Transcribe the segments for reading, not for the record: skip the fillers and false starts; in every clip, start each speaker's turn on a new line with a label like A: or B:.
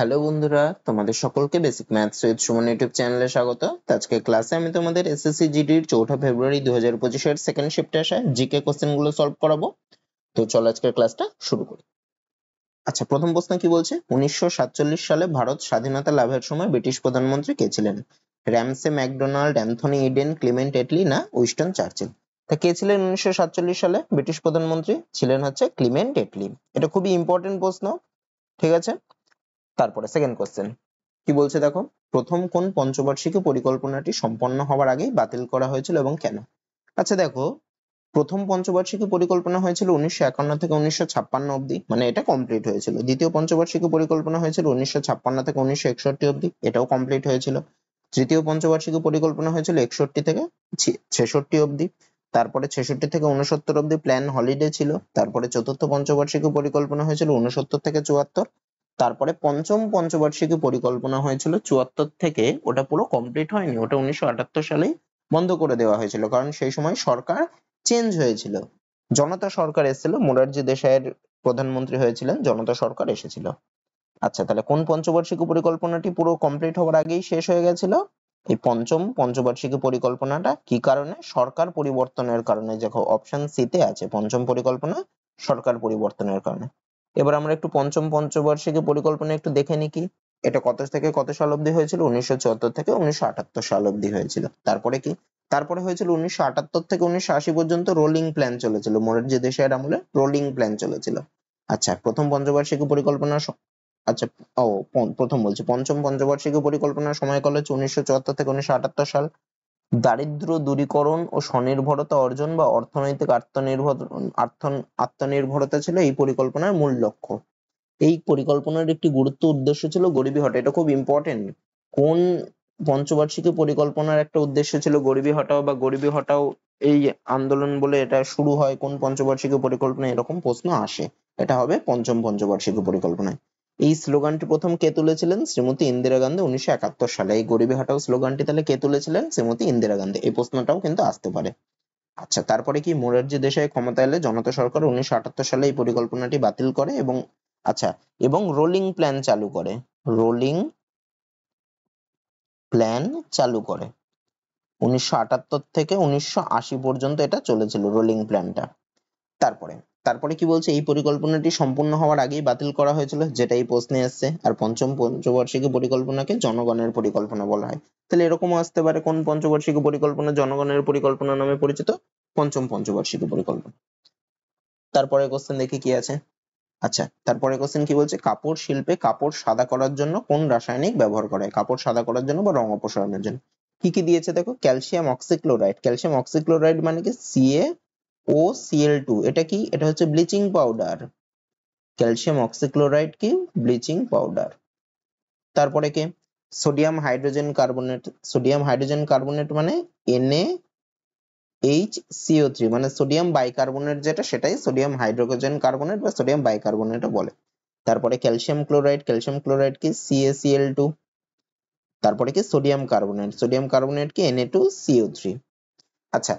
A: Hello বন্ধুরা, তোমাদের সকলকে basic maths with Suman YouTube চ্যানেলে স্বাগত। তো আজকে ক্লাসে আমি তোমাদের এসএসসি জিডির 4 ফেব্রুয়ারি 2025 এর সেকেন্ড শিফটে আসা জিকে কোশ্চেন গুলো সলভ করাবো। তো চলো আজকের ক্লাসটা শুরু করি। আচ্ছা, প্রথম প্রশ্ন কি বলছে? 1947 সালে ভারত স্বাধীনতা লাভের সময় ব্রিটিশ প্রধানমন্ত্রী কে ছিলেন? Ramsay McDonald, Anthony Eden, Clement Attlee না উইনস্টন চার্চিল? তা কে ছিলেন 1947 সালে ব্রিটিশ প্রধানমন্ত্রী? ছিলেন হচ্ছে ক্লিমেন্ট এটলি। এটা খুবই ইম্পর্টেন্ট প্রশ্ন, ঠিক আছে। তারপরে সেকেন্ড কোশ্চেন কি বলছে দেখো, প্রথম কোন পঞ্চবার্ষিকী পরিকল্পনাটি সম্পন্ন হওয়ার আগেই বাতিল করা হয়েছিল এবং কেন? আচ্ছা দেখো, প্রথম পঞ্চবার্ষিকী পরিকল্পনা হয়েছিল 1951 থেকে 1956 অবধি, মানে এটা কমপ্লিট হয়েছিল। দ্বিতীয় পঞ্চবার্ষিকী পরিকল্পনা হয়েছিল 1956 থেকে 1961 অবধি, এটাও কমপ্লিট হয়েছিল। তৃতীয় পঞ্চবার্ষিকী পরিকল্পনা হয়েছিল 61 থেকে 66 অবধি। তারপরে 66 থেকে 69 অবধি প্ল্যান হলিডে ছিল। তারপরে চতুর্থ পঞ্চবার্ষিকী পরিকল্পনা হয়েছিল 69 থেকে 74। তারপরে পঞ্চম পঞ্চবার্ষিকী পরিকল্পনা হয়েছিল 74 থেকে, ওটা পুরো কমপ্লিট হয়নি, ওটা 1978 সালেই বন্ধ করে দেওয়া হয়েছিল, কারণ সেই সময় সরকার চেঞ্জ হয়েছিল, জনতা সরকার এসেছিল, মোরারজি দেশাইয়ের প্রধানমন্ত্রী হয়েছিলেন, জনতা সরকার এসেছিল। আচ্ছা, তাহলে কোন পঞ্চবার্ষিকী পরিকল্পনাটি পুরো কমপ্লিট হওয়ার আগেই শেষ হয়ে গেছিল? এই পঞ্চম পঞ্চবার্ষিকী পরিকল্পনাটা কি কারণে? সরকার পরিবর্তনের কারণে। দেখো অপশন সি তে আছে পঞ্চম পরিকল্পনা সরকার পরিবর্তনের কারণে। এবার আমরা একটু পঞ্চম পঞ্চবার্ষিকী পরিকল্পনা একটু দেখে নি কি এটা কত থেকে কত সাল অবধি হয়েছিল? 1974 থেকে 1978 সাল অবধি হয়েছিল। তারপরে কি? তারপরে হয়েছিল 1978 থেকে 1980 পর্যন্ত রোলিং প্ল্যান চলেছিল, মোরারজি দেশাইয়ের আমলে রোলিং প্ল্যান চলেছিল। আচ্ছা, প্রথম পঞ্চবার্ষিকী পরিকল্পনা আচ্ছা, ও প্রথম বলছি, পঞ্চম পঞ্চবার্ষিকী পরিকল্পনার সময়কাল হচ্ছে 1974 থেকে 1978 সাল। দারিদ্র দূরীকরণ ও স্বনির্ভরতা অর্জন বা অর্থনৈতিক আত্মনির্ভরতা ছিল এই পরিকল্পনার মূল লক্ষ্য। এই পরিকল্পনার একটি গুরুত্ব উদ্দেশ্য ছিল গরিবি হটাও। এটা খুব ইম্পর্টেন্ট। কোন পঞ্চবার্ষিকী পরিকল্পনার একটা উদ্দেশ্য ছিল গরিবি হটাও, বা গরিবি হটাও এই আন্দোলন বলে এটা শুরু হয় কোন পঞ্চবার্ষিকী পরিকল্পনা? এরকম প্রশ্ন আসে। এটা হবে পঞ্চম পঞ্চবার্ষিকী পরিকল্পনায়। এই স্লোগানটি প্রথম কে তুলেছিলেন? শ্রীমতী ইন্দিরা গান্ধী 1971 সালে। এই গরিবি হটাও স্লোগানটি তাহলে কে তুলেছিলেন? শ্রীমতী ইন্দিরা গান্ধী। এই প্রশ্নটাও কিন্তু আসতে পারে। আচ্ছা, তারপরে কি? মোরারজি দেশাই ক্ষমতা এলে জনতা সরকার 1978 সালে এই পরিকল্পনাটি বাতিল করে এবং আচ্ছা, এবং রোলিং প্ল্যান চালু করে। রোলিং প্ল্যান চালু করে 1978 থেকে 1980 পর্যন্ত এটা চলেছিল রোলিং প্ল্যানটা। তারপরে তারপরে কি বলছে? এই পরিকল্পনাটি সম্পূর্ণ হওয়ার আগেই বাতিল করা হয়েছিল, যেটা এই প্রশ্নে এসছে। আর পঞ্চম পঞ্চবার্ষিকী পরিকল্পনাকে জনগণের পরিকল্পনা বলা হয়। তাহলে এরকমও আসতে পারে, কোন পঞ্চবার্ষিকী পরিকল্পনা জনগণের পরিকল্পনা নামে পরিচিত? পঞ্চম পঞ্চবার্ষিকী পরিকল্পনা। তারপরে কোশ্চেন দেখি কি আছে। আচ্ছা, তারপরে কোশ্চেন কি বলছে? কাপড় শিল্পে কাপড় সাদা করার জন্য কোন রাসায়নিক ব্যবহার করা হয়? কাপড় সাদা করার জন্য বা রং অপসারণের জন্য কি কি দিয়েছে দেখো। Calcium oxychloride. ক্যালসিয়াম অক্সিক্লোরাইড মানে কি? CaOCl2। এটা কি? এটা হচ্ছে ব্লিচিং পাউডার। ক্যালসিয়াম অক্সিক্লোরাইড কি? Bleaching powder. তারপরে কি? Sodium hydrogen carbonate. Sodium hydrogen carbonate মানে NaHCO3, মানে সোডিয়াম বাইকার্বনেট, যেটা সেটাই সোডিয়াম হাইড্রোজেন কার্বনেট বা সোডিয়াম বাইকার্বনেটও বলে। তারপরে ক্যালসিয়াম ক্লোরাইড। ক্যালসিয়াম ক্লোরাইড কি? CaCl2। তারপরে কি? Sodium carbonate. সোডিয়াম কার্বনেট কি? Na2CO3। আচ্ছা,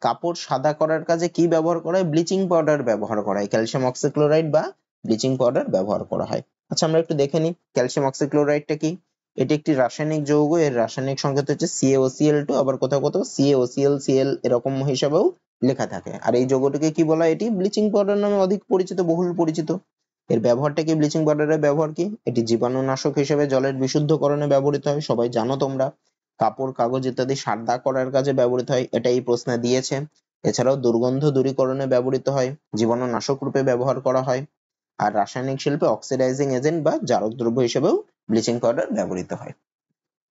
A: কাপড় সাদা করার কাজে কি ব্যবহার করা হয়? ব্লিচিং পাউডার ব্যবহার করা হয়। ক্যালসিয়াম অক্সিক্লোরাইড বা ব্লিচিং পাউডার ব্যবহার করা হয়। আচ্ছা, আমরা একটু দেখে নিই ক্যালসিয়াম অক্সিক্লোরাইডটা কি। এটি একটি রাসায়নিক যৌগ, এর রাসায়নিক সংকেত হচ্ছে CaOCl2, আবার কোথাও কোথাও CaOCl এরকম হিসাবেও লেখা থাকে। আর এই যৌগটিকে কি বলা হয়? এটি ব্লিচিং পাউডার নামে অধিক পরিচিত, বহুল পরিচিত। এর ব্যবহারটা কি? ব্লিচিং পাউডারের ব্যবহার কি? এটি জীবাণুনাশক হিসেবে জলের বিশুদ্ধকরণে ব্যবহৃত হয়, সবাই জানো তোমরা। কাপড়, কাগজ ইত্যাদি সাদা করার কাজে ব্যবহৃত হয়, এটা এই প্রশ্নে দিয়েছে। এছাড়াও দুর্গন্ধ দূরীকরণে ব্যবহৃত হয়, জীবাণুনাশক রূপে ব্যবহার করা হয়, আর রাসায়নিক শিল্পে অক্সিডাইজিং এজেন্ট বা জারক দ্রব্য হিসেবেও ব্লিচিং পাউডার ব্যবহৃত হয়।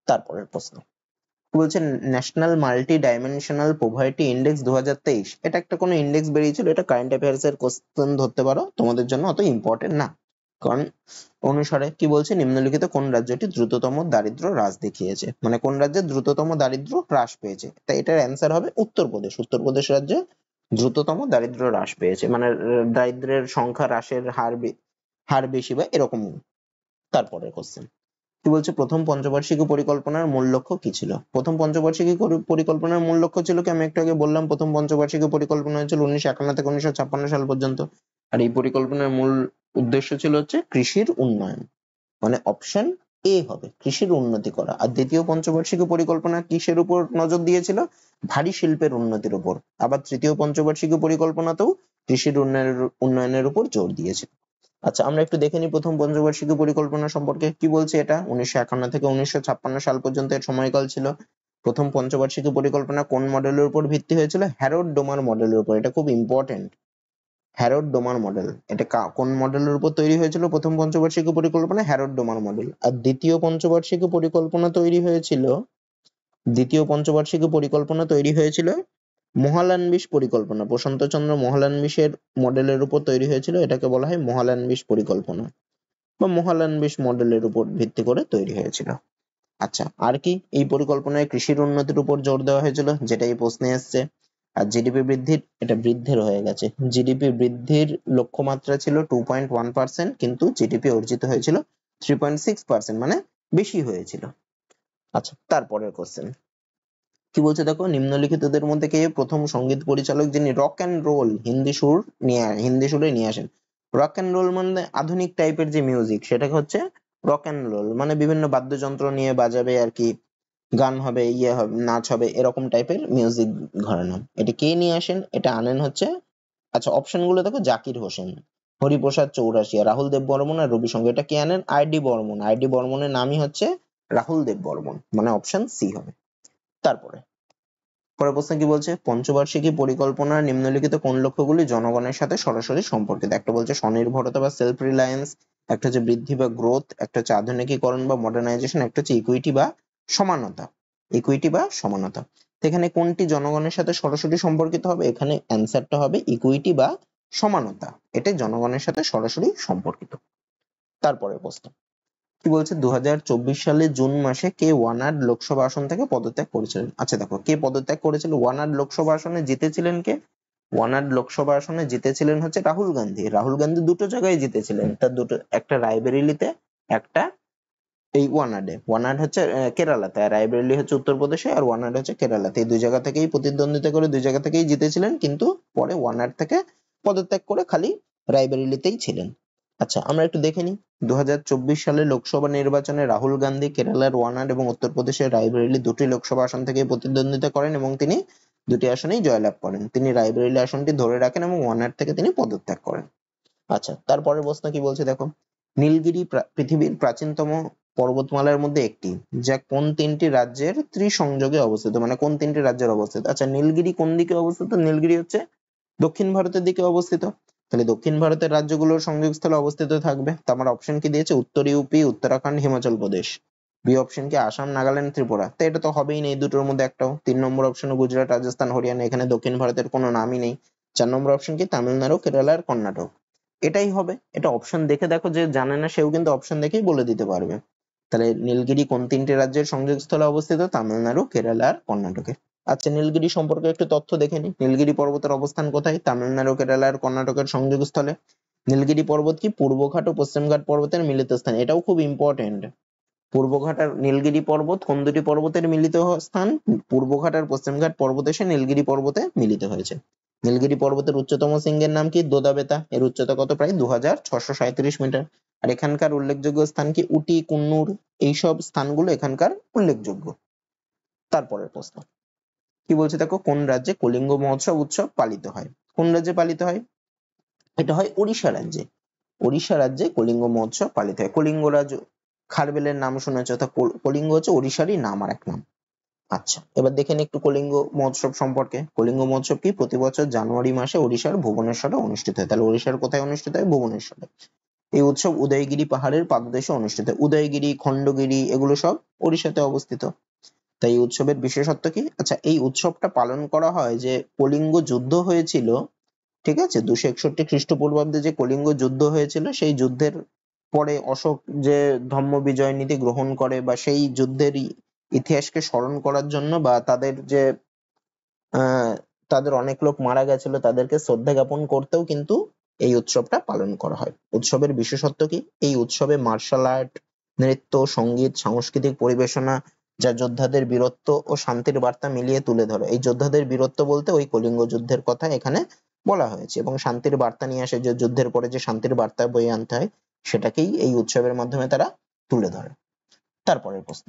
A: তারপরের প্রশ্ন বলছে national multi dimensional poverty index 2023, এটা একটা কোনো ইন্ডেক্স বেরিয়েছিল, এটা কারেন্ট অ্যাফেয়ার্স এর কোশ্চেন ধরতে পারো, তোমাদের জন্য অত ইম্পর্টেন্ট না। কারণ অনুসারে কি বলছে? নিম্নলিখিত কোন রাজ্যটি দ্রুততম দারিদ্র হ্রাস দেখিয়েছে, মানে কোন রাজ্যে দ্রুততম দারিদ্র হ্রাস পেয়েছে? তাই এটার অ্যান্সার হবে উত্তরপ্রদেশ। উত্তরপ্রদেশ রাজ্যে দ্রুততম দারিদ্র হ্রাস পেয়েছে, মানে দারিদ্রের সংখ্যা হ্রাসের হার বেশি বা এরকম। তারপরের কোশ্চেন কি বলছে? প্রথম পঞ্চবার্ষিকী পরিকল্পনার মূল লক্ষ্য কি ছিল? প্রথম পঞ্চবার্ষিকী পরিকল্পনার মূল লক্ষ্য ছিল কি? আমি একটু আগে বললাম, প্রথম পঞ্চবার্ষিকী পরিকল্পনা হয়েছিল 1951 থেকে 1956 সাল পর্যন্ত। আর এই পরিকল্পনার মূল উদ্দেশ্য ছিল হচ্ছে কৃষির উন্নয়ন। মানে অপশন এ হবে, কৃষির উন্নতি করা। আর দ্বিতীয় পঞ্চবার্ষিকী পরিকল্পনা কিসের উপর নজর দিয়েছিল? ভারী শিল্পের উন্নতির উপর। আবার তৃতীয় পঞ্চবার্ষিকী পরিকল্পনাতেও কৃষির উন্নয়নের উপর জোর দিয়েছিল। আচ্ছা, আমরা একটু দেখে নিই প্রথম পঞ্চবার্ষিকী পরিকল্পনা সম্পর্কে। কি বলছে এটা? 1951 থেকে 1956 সাল পর্যন্ত এর সময়কাল ছিল। প্রথম পঞ্চবার্ষিকী পরিকল্পনা কোন মডেলের উপর ভিত্তি হয়েছিল? হ্যারোড ডোমার মডেলের উপর। এটা খুব ইম্পর্টেন্ট, হ্যারোড ডোমার মডেল। এটা কোন মডেলের উপর তৈরি হয়েছিল? প্রথম পঞ্চবার্ষিকী পরিকল্পনা হ্যারোড ডোমার মডেল। আর দ্বিতীয় পঞ্চবার্ষিকী পরিকল্পনা তৈরি হয়েছিল, দ্বিতীয় পঞ্চবার্ষিকী পরিকল্পনা তৈরি হয়েছিল মহালানবিশ পরিকল্পনা, প্রশান্তচন্দ্র মহালানবিশের মডেলের উপর তৈরি হয়েছিল। এটাকে বলা হয় মহালানবিশ পরিকল্পনা বা মহালানবিশ মডেলের উপর ভিত্তি করে তৈরি হয়েছিল। আচ্ছা, আর কি? এই পরিকল্পনায় কৃষির উন্নতির উপর জোর দেওয়া হয়েছিল, যেটা এই প্রশ্নে এসছে। আর জিডিপি বৃদ্ধির, এটা বৃদ্ধির হয়ে গেছে, জিডিপি বৃদ্ধির লক্ষ্যমাত্রা ছিল 2.1%, কিন্তু জিডিপি অর্জিত হয়েছিল 3.6%, মানে বেশি হয়েছিল। আচ্ছা, তারপরের কোশ্চেন কি বলছে দেখো, নিম্নলিখিতদের মধ্যে কে প্রথম সঙ্গীত পরিচালক যিনি রক অ্যান্ড রোল হিন্দি সুরে নিয়ে আসেন? রক অ্যান্ড রোল মানে আধুনিক টাইপের যে মিউজিক, সেটাকে হচ্ছে রক অ্যান্ড রোল, মানে বিভিন্ন বাদ্যযন্ত্র নিয়ে বাজাবে আর কি, গান হবে, ইয়ে হবে, নাচ হবে, এরকম টাইপের মিউজিক ঘরানা। এটা কে নিয়ে আসেন? এটা আনেন হচ্ছে, আচ্ছা অপশন গুলো দেখো, জাকির হোসেন, হরিপ্রসাদ চৌরাশিয়া, রাহুল দেব বর্মন আর রবি শঙ্কর। এটা কে আনেন? আইডি বর্মন। আইডি বর্মনের নামই হচ্ছে রাহুল দেব বর্মন, মানে অপশন সি হবে। তারপরে পরের প্রশ্ন কি বলছে, পঞ্চবার্ষিকী পরিকল্পনার নিম্নলিখিত কোন লক্ষ্যগুলি জনগণের সাথে সরাসরি সম্পর্কিত? একটা বলছে স্বনির্ভরতা বা সেলফ রিলায়েন্স, একটা হচ্ছে বৃদ্ধি বা গ্রোথ, একটা হচ্ছে আধুনিকীকরণ বা মডার্নাইজেশন, একটা হচ্ছে ইকুইটি বা সমানতা। ইকুইটি বা সমানতা, এখানে কোনটি জনগণের সাথে সরাসরি সম্পর্কিত হবে? এখানে অ্যান্সারটা হবে ইকুইটি বা সমানতা, এটা জনগণের সাথে সরাসরি সম্পর্কিত। তারপরের প্রশ্ন কি বলছে, 2024 সালে জুন মাসে কে ওয়ানাড লোকসভা আসন থেকে পদত্যাগ করেছিলেন? আচ্ছা দেখো, কে পদত্যাগ করেছিল? ওয়ানাড লোকসভা আসনে জিতেছিলেন কে? ওয়ানাড লোকসভা আসনে জিতেছিলেন হচ্ছে রাহুল গান্ধী। রাহুল গান্ধী দুটো জায়গায় জিতেছিলেন, তার দুটো, একটা রায়বেরিলিতে, একটা এই ওয়ানাডে। ওয়ানাড হচ্ছে কেরালাতে, আর রায়বেরিলি হচ্ছে উত্তরপ্রদেশে, আর ওয়ানাড হচ্ছে কেরালাতে। এই দুই জায়গা থেকেই প্রতিদ্বন্দ্বিতা করে দুই জায়গা থেকেই জিতেছিলেন, কিন্তু পরে ওয়ানাড থেকে পদত্যাগ করে খালি রায়বেরিলিতেই ছিলেন। আচ্ছা, আমরা একটু দেখে নিই। 2024 সালে লোকসভা নির্বাচনে রাহুল গান্ধী কেরালার ওয়ানাড এবং উত্তরপ্রদেশের রায়বেরিলি দুটি লোকসভা আসন থেকে প্রতিদ্বন্দ্বিতা করেন এবং তিনি দুটি আসনেই জয়লাভ করেন। তিনি রায়বেরিলি আসনটি ধরে রাখেন এবং ওয়ানাড থেকে তিনি পদত্যাগ করেন। আচ্ছা, তারপরের প্রশ্ন কি বলছে দেখো, নীলগিরি পৃথিবীর প্রাচীনতম পর্বতমালার মধ্যে একটি, যা কোন তিনটি রাজ্যের ত্রিসংযোগে অবস্থিত? মানে কোন তিনটি রাজ্যের অবস্থিত? আচ্ছা, নীলগিরি কোন দিকে অবস্থিত? নীলগিরি হচ্ছে দক্ষিণ ভারতের দিকে অবস্থিত। তাহলে দক্ষিণ ভারতের রাজ্যগুলোর সংযোগস্থলে অবস্থিত থাকবে। তো আমার অপশন কি দিয়েছে? উত্তর UP, Uttarakhand, Himachal Pradesh. B option কি আসাম, নাগাল্যান্ড, ত্রিপুরা। তো এটা তো হবেই না এই দুটোর মধ্যে একটাও। 3 নম্বর অপশন গুজরাট, রাজস্থান, হরিয়ানা, এখানে দক্ষিণ ভারতের কোনো নামই নেই। 4 নম্বর অপশন কি তামিলনাড়ু, কেরালা আর কর্ণাটক। এটাই হবে। এটা অপশন দেখে দেখো, যে জানে না সেও কিন্তু অপশন দেখেই বলে দিতে পারবে। তাহলে নীলগিরি কোন তিনটি রাজ্যের সংযোগস্থলে অবস্থিত? তামিলনাড়ু, কেরালা আর কর্ণাটকে। আচ্ছা, নীলগিরি সম্পর্কে একটু তথ্য দেখে নিই। নীলগিরি পর্বতের অবস্থান কোথায়? তামিলনাড়ু, কেরালা আর কর্ণাটকের সংযোগস্থলে। নীলগিরি পর্বত কি পূর্বঘাট ও পশ্চিমঘাট পর্বতের মিলিত স্থান? এটাও খুব ইম্পর্টেন্ট। পূর্বঘাট আর নীলগিরি পর্বত কোন দুটি পর্বতের মিলিত স্থান? পূর্বঘাট আর পশ্চিমঘাট পর্বত এসে নীলগিরি পর্বতে মিলিত হয়েছে। নীলগিরি পর্বতের উচ্চতম শৃঙ্গের নাম কি? দোদাবেতা। এর উচ্চতা কত? প্রায় 2637 মিটার। আর এখানকার উল্লেখযোগ্য স্থান কি? উটি, কুন্নুর, এইসব স্থানগুলো এখানকার উল্লেখযোগ্য। তারপরের প্রশ্ন কি বলছে দেখো, কোন রাজ্যে কলিঙ্গ মহোৎসব উৎসব পালিত হয়? কোন রাজ্যে পালিত হয়? এটা হয় ওড়িশা রাজ্যে। ওড়িশা রাজ্যে কলিঙ্গ মহোৎসব পালিত হয়। কলিঙ্গ রাজ্য, খারবেলের নাম শুনেছ, তা কলিঙ্গ হচ্ছে ওড়িশারই নাম, আর এক নাম। আচ্ছা, এবার দেখে নিই একটু কলিঙ্গ মহোৎসব সম্পর্কে। কলিঙ্গ মহোৎসব কি প্রতি বছর জানুয়ারি মাসে ওড়িশার ভুবনেশ্বরে অনুষ্ঠিত হয়। তাহলে ওড়িশার কোথায় অনুষ্ঠিত হয়? ভুবনেশ্বরে। এই উৎসব উদয়গিরি পাহাড়ের পাদদেশে অনুষ্ঠিত হয়। উদয়গিরি, খণ্ডগিরি এগুলো সব ওড়িশাতে অবস্থিত। তাই এই উৎসবের বিশেষত্ব কি? আচ্ছা, এই উৎসবটা পালন করা হয় যে কলিঙ্গ যুদ্ধ হয়েছিল, ঠিক আছে, 261 খ্রিস্টপূর্বাব্দে যে কলিঙ্গ যুদ্ধ হয়েছিল, সেই যুদ্ধের পরে অশোক যে ধম্ম বিজয় নীতি গ্রহণ করে, বা সেই যুদ্ধের ইতিহাসকে স্মরণ করার জন্য, বা তাদের যে আহ তাদের অনেক লোক মারা গেছিল তাদেরকে শ্রদ্ধা জ্ঞাপন করতেও কিন্তু এই উৎসবটা পালন করা হয়। উৎসবের বিশেষত্ব কি? এই উৎসবে মার্শাল আর্ট, নৃত্য, সঙ্গীত, সাংস্কৃতিক পরিবেশনা, যা যোদ্ধাদের বীরত্ব ও শান্তির বার্তা মিলিয়ে তুলে ধরে। এই যোদ্ধাদের বীরত্ব বলতে ওই কলিঙ্গ যুদ্ধের কথা এখানে বলা হয়েছে, এবং শান্তির বার্তা নিয়ে আসে, যে যুদ্ধের পরে যে শান্তির বার্তা বয়ে আনতে হয়, সেটাকেই এই উৎসবের মাধ্যমে তারা তুলে ধরে। তারপরের প্রশ্ন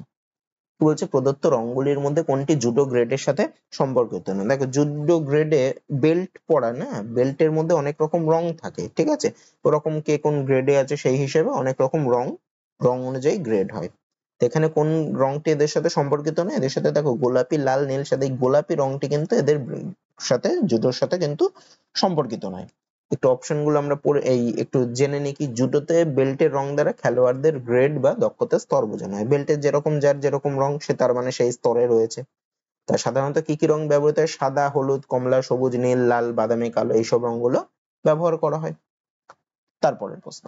A: কি বলছে, প্রদত্ত রঙগুলির মধ্যে কোনটি জুডো গ্রেডের সাথে সম্পর্কিত না? দেখো জুডো গ্রেডে বেল্ট পরা না, বেল্টের মধ্যে অনেক রকম রং থাকে, ঠিক আছে, ওরকম কে কোন গ্রেডে আছে সেই হিসেবে অনেক রকম রং অনুযায়ী গ্রেড হয়। তো এখানে কোন রংটি এদের সাথে সম্পর্কিত না? এদের সাথে দেখো গোলাপি, লাল, নীল সাথে এই গোলাপি রংটি কিন্তু এদের সাথে জুডোর সাথে কিন্তু সম্পর্কিত নয়। একটু অপশন গুলো আমরা পড়ে একটু জেনে নিই। কি জুডোতে বেল্টের রং দ্বারা খেলোয়াড়দের গ্রেড বা দক্ষতার স্তর বোঝানো হয়। বেল্টের যেরকম যার যেরকম রং সে তার মানে সেই স্তরে রয়েছে। তা সাধারণত কি কি রং ব্যবহৃত হয়? সাদা, হলুদ, কমলা, সবুজ, নীল, লাল, বাদামি, কালো এইসব রংগুলো ব্যবহার করা হয়। তারপরের প্রশ্ন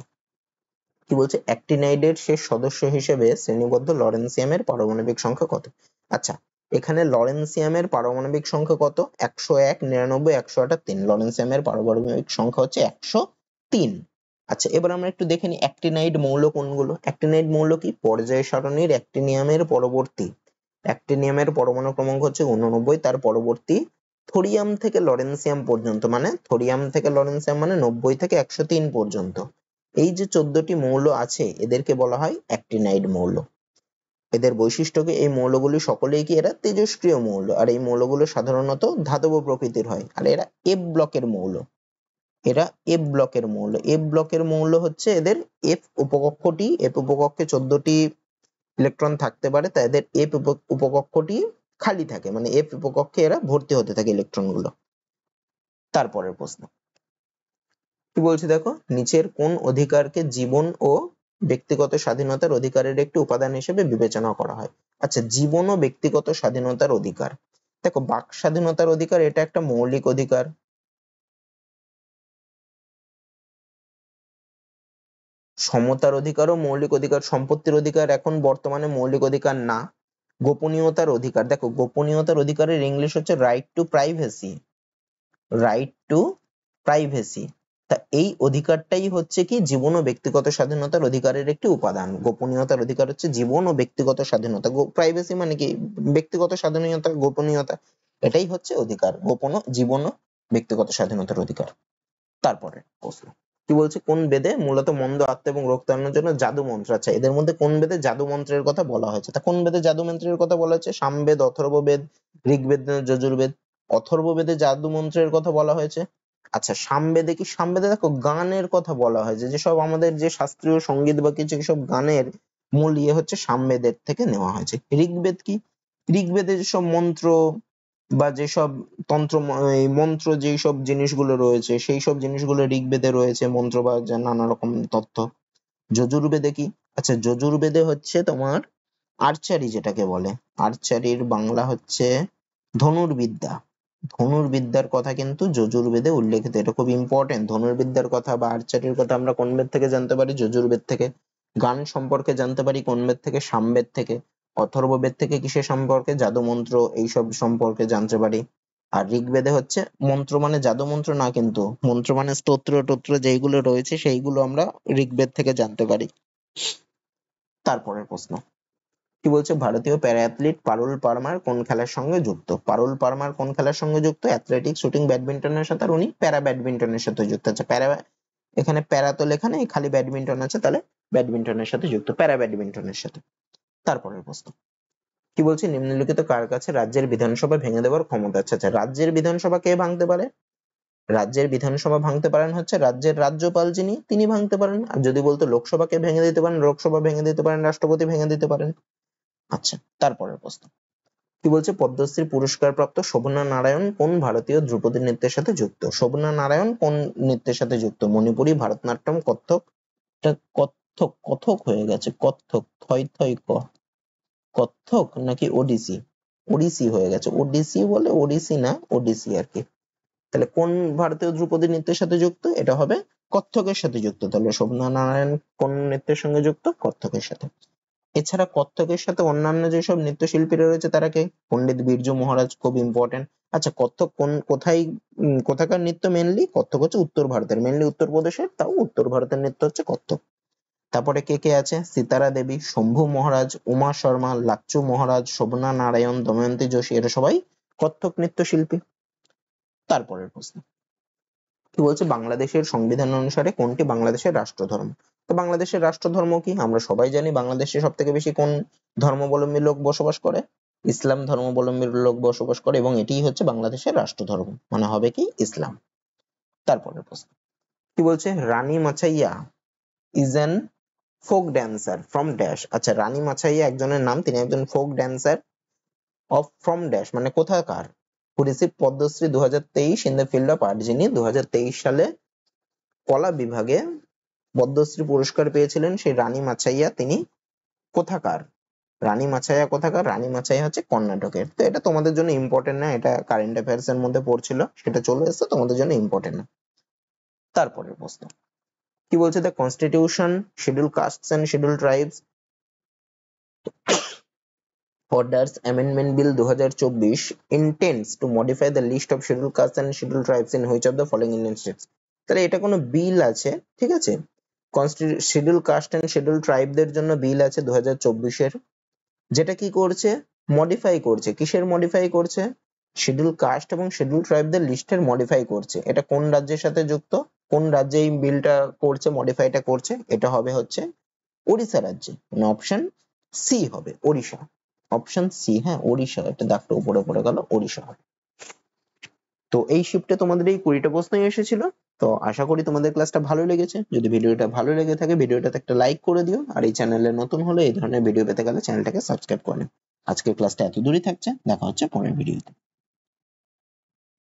A: কি বলছে, অ্যাক্টিনাইডের শেষ সদস্য হিসেবে শ্রেণীবদ্ধ লরেন্সিয়ামের পারমাণবিক সংখ্যা কত? আচ্ছা, এখানে লরেন্সিয়ামের পারমাণবিক সংখ্যা কত? 101, 99, 138। লরেন্সিয়ামের পারমাণবিক সংখ্যা হচ্ছে 103। আচ্ছা, এবার আমরা একটু দেখে নিই অ্যাক্টিনাইড মৌল কোনগুলো। অ্যাক্টিনাইড মৌল কি? পর্যায় সারণীর অ্যাক্টিনিয়ামের পরবর্তী, অ্যাক্টিনিয়ামের পরমাণু ক্রমাঙ্ক হচ্ছে 89, তার পরবর্তী থোরিয়াম থেকে লরেন্সিয়াম পর্যন্ত, মানে থোরিয়াম থেকে লরেন্সিয়াম মানে 90 থেকে 103 পর্যন্ত এই যে 14টি মৌল আছে এদেরকে বলা হয় অ্যাক্টিনাইড মৌল। এদের বৈশিষ্ট্য কি? এই মৌলগুলি সকলেই কি এরা তেজস্ক্রিয় মৌল, আর এই মৌলগুলো সাধারণত ধাতব প্রকৃতির হয়, আর এরা এফ ব্লকের মৌল। এরা এফ ব্লকের মৌল। এফ ব্লকের মৌল হচ্ছে এদের এফ উপকক্ষটি, এফ উপকক্ষে 14টি ইলেকট্রন থাকতে পারে, তাই এদের এফ উপকক্ষটি খালি থাকে, মানে এফ উপকক্ষে এরা ভর্তি হতে থাকে ইলেকট্রন গুলো। তারপরের প্রশ্ন কি বলছি দেখো, নিচের কোন অধিকারকে জীবন ও ব্যক্তিগত স্বাধীনতার অধিকারের একটি উপাদান হিসেবে বিবেচনা করা হয়? আচ্ছা, জীবন ও ব্যক্তিগত স্বাধীনতার অধিকার, দেখো বাক স্বাধীনতার অধিকার এটা একটা মৌলিক অধিকার। সমতার অধিকারও মৌলিক অধিকার। সম্পত্তির অধিকার এখন বর্তমানে মৌলিক অধিকার না। গোপনীয়তার অধিকার, দেখো গোপনীয়তার অধিকারের ইংলিশ হচ্ছে right two privacy, right two privacy. তা এই অধিকারটাই হচ্ছে কি জীবন ও ব্যক্তিগত স্বাধীনতার অধিকারের একটি উপাদান। গোপনীয়তার অধিকার হচ্ছে জীবন ও ব্যক্তিগত স্বাধীনতা, প্রাইভেসি মানে কি ব্যক্তিগত স্বাধীনতা, গোপনীয়তা, এটাই হচ্ছে অধিকার, গোপন জীবন ও ব্যক্তিগত স্বাধীনতার অধিকার। তারপরে প্রশ্ন কি বলছে, কোন বেদে মূলত মন্দ আত্মা এবং রোগ তাড়ানোর জন্য জাদু মন্ত্র? আচ্ছা, এদের মধ্যে কোন বেদে জাদু মন্ত্রের কথা বলা হয়েছে? তা কোন বেদে জাদু মন্ত্রের কথা বলা হয়েছে? সামবেদ, অথর্ববেদ, ঋগ্বেদ, যজুর্বেদ? অথর্ববেদে জাদু মন্ত্রের কথা বলা হয়েছে। আচ্ছা, সামবেদে কি? সামবেদে দেখো গানের কথা বলা হয়েছে, যেসব আমাদের যে শাস্ত্রীয় সঙ্গীত বা কিছু সব গানের মূল ইয়ে হচ্ছে সামবেদের থেকে নেওয়া হয়েছে। ঋগ্বেদ কি? ঋগ্বেদে যেসব মন্ত্র বা যেসব তন্ত্র এই মন্ত্র যেই সব জিনিসগুলো রয়েছে সেই সব জিনিসগুলো ঋগ্বেদে রয়েছে, মন্ত্র বা নানা রকম তথ্য। যজুর্বেদে কি? আচ্ছা, যজুর্বেদে হচ্ছে তোমার আর্চারি, যেটাকে বলে আর্চারির বাংলা হচ্ছে ধনুর্বিদ্যা। ধনুর্বিদ্যার কথা কিন্তু যজুর্বেদে উল্লেখিত, এটা খুব ইম্পর্টেন্ট। ধনুর্বিদ্যার কথা বা আর্চারির কথা আমরা কোন বেদ থেকে জানতে পারি? যজুর্বেদ থেকে। গান সম্পর্কে জানতে পারি কোন বেদ থেকে? সামবেদ থেকে। অথর্ববেদ থেকে কিসের সম্পর্কে? জাদু মন্ত্র এইসব সম্পর্কে জানতে পারি। আর ঋগ্বেদে হচ্ছে মন্ত্র মানে জাদু মন্ত্র না, কিন্তু মন্ত্র মানে স্তোত্র টোত্র যেইগুলো রয়েছে সেইগুলো আমরা ঋগ্বেদ থেকে জানতে পারি। তারপরের প্রশ্ন কি বলছে, ভারতীয় প্যারা অ্যাথলিট পারুল পারমার কোন খেলার সঙ্গে যুক্ত? পারুল পারমার কোন খেলার সঙ্গে যুক্ত? অ্যাথলেটিক্স, শুটিং, ব্যাডমিন্টনের সাথে, আর উনি প্যারা ব্যাডমিন্টনের সাথে যুক্ত আছে। প্যারা, এখানে প্যারা তো লেখা নেই, খালি ব্যাডমিন্টন আছে, তাহলে ব্যাডমিন্টনের সাথে যুক্ত, প্যারা ব্যাডমিন্টনের সাথে। তারপরের প্রশ্ন কি বলছে, নিম্নলিখিত কার কাছে রাজ্যের বিধানসভা ভেঙে দেওয়ার ক্ষমতা আছে? আচ্ছা, রাজ্যের বিধানসভা কে ভাঙতে পারে? রাজ্যের বিধানসভা ভাঙতে পারেন হচ্ছে রাজ্যের রাজ্যপাল, যিনি তিনি ভাঙতে পারেন। আর যদি বলতো লোকসভাকে ভেঙে দিতে পারেন, লোকসভা ভেঙে দিতে পারেন, রাষ্ট্রপতি ভেঙে দিতে পারেন। আচ্ছা, তারপরের প্রশ্ন কি বলছে, পদ্মশ্রী পুরস্কার প্রাপ্ত শোভনা নারায়ণ কোন ভারতীয় ধ্রুপদী নৃত্যের সাথে যুক্ত? শোভনা নারায়ণ কোন নৃত্যের সাথে যুক্ত? মণিপুরী, ভারতনাট্যম, কত্থক? এটা কত্থক, কথক হয়ে গেছে, কত্থক, থই থই ক, কত্থক নাকি ওডিসি? ওডিসি হয়ে গেছে, ওডিসি বলে, ওডিসি না ওডিসি আর কি। তাহলে কোন ভারতীয় ধ্রুপদী নৃত্যের সাথে যুক্ত? এটা হবে কত্থকের সাথে যুক্ত। তাহলে শোভনা নারায়ণ কোন নৃত্যের সঙ্গে যুক্ত? কত্থকের সাথে। এছাড়া কত্থকের সাথে অন্যান্য যেসব নৃত্যশিল্পীরা রয়েছে তারা কে? পণ্ডিত বিরজু মহারাজ, খুব ইম্পর্টেন্ট। আচ্ছা, কত্থক কোথায় কোথাকার নৃত্য? মেনলি কত্থক হচ্ছে উত্তর ভারতের, মেনলি উত্তরপ্রদেশের, তাও উত্তর ভারতের নৃত্য হচ্ছে কত্থক। তারপরে কে কে আছে? সীতারা দেবী, শম্ভু মহারাজ, উমা শর্মা, লাচ্চু মহারাজ, শোভনা নারায়ণ, দময়ন্তী যোশী, এরা সবাই কত্থক নৃত্যশিল্পী। তারপরের প্রশ্ন কি বলছে, বাংলাদেশের সংবিধান অনুসারে কোনটি বাংলাদেশের রাষ্ট্রধর্ম? তো বাংলাদেশের রাষ্ট্রধর্ম কি? আমরা সবাই জানি বাংলাদেশে সব থেকে বেশি কোন ধর্মাবলম্বী লোক বসবাস করে? ইসলাম ধর্মাবলম্বীর লোক বসবাস করে, এবং এটিই হচ্ছে বাংলাদেশের রাষ্ট্রধর্ম, মানে হবে কি ইসলাম। তারপরের প্রশ্ন কি বলছে, Rani Machaiah is an folk dancer from dash. আচ্ছা, রানী মাছাইয়া একজনের নাম, তিনি একজন folk dancer of from dash মানে কোথাকার, who receive Padma Shri 2023 in the field of art, যিনি 2023 সালে কলা বিভাগে পদ্মশ্রী পুরস্কার পেয়েছিলেন, সেই রানী মাছাইয়া তিনি কোথাকার? রানী মাছাইয়া কোথাকার? রানী মাছাইয়া হচ্ছে কর্ণাটকের। তো এটা তোমাদের জন্য ইম্পর্টেন্ট না, এটা কারেন্ট অ্যাফেয়ার্স এর মধ্যে পড়ছিল, সেটা চলে এসেছে, তোমাদের জন্য ইম্পর্টেন্ট না। তারপরের প্রশ্ন কি বলছে, the Constitution Schedule Castes and Schedule Tribes Orders Amendment Bill 2024 intends to modify the list of scheduled castes and scheduled tribes in which of the following Indian states? তাহলে এটা কোনো বিল আছে, ঠিক আছে, শিডিউল কাস্ট এন্ড শিডিউল ট্রাইবদের জন্য বিল আছে 2024-এর, যেটা কি করছে, মডিফাই করছে। কিসের মডিফাই করছে? শিডিউল কাস্ট এবং শিডিউল ট্রাইবদের লিস্টের মডিফাই করছে। এটা কোন রাজ্যের সাথে যুক্ত? কোন রাজ্যে এই বিলটা করছে, মডিফাইটা করছে? এটা হবে হচ্ছে ওড়িশা রাজ্যে, মানে অপশন সি হবে, ওড়িশা। অপশন সি, হ্যাঁ ওড়িশা, একটা দাগটা উপরে পড়ে গেল, ওড়িশা হবে। তো এই শিফটে তোমাদের এই 20টা প্রশ্নই এসেছিল। তো আশা করি তোমাদের ক্লাসটা ভালো লেগেছে। যদি ভিডিওটা ভালো লেগে থাকে ভিডিওটাতে একটা লাইক করে দিও, আর এই চ্যানেলে নতুন হলে এই ধরনের ভিডিও পেতে গেলে চ্যানেলটাকে সাবস্ক্রাইব করে নিও। আজকের ক্লাসটা এত দূরই থাকছে, দেখা হচ্ছে পরের ভিডিওতে।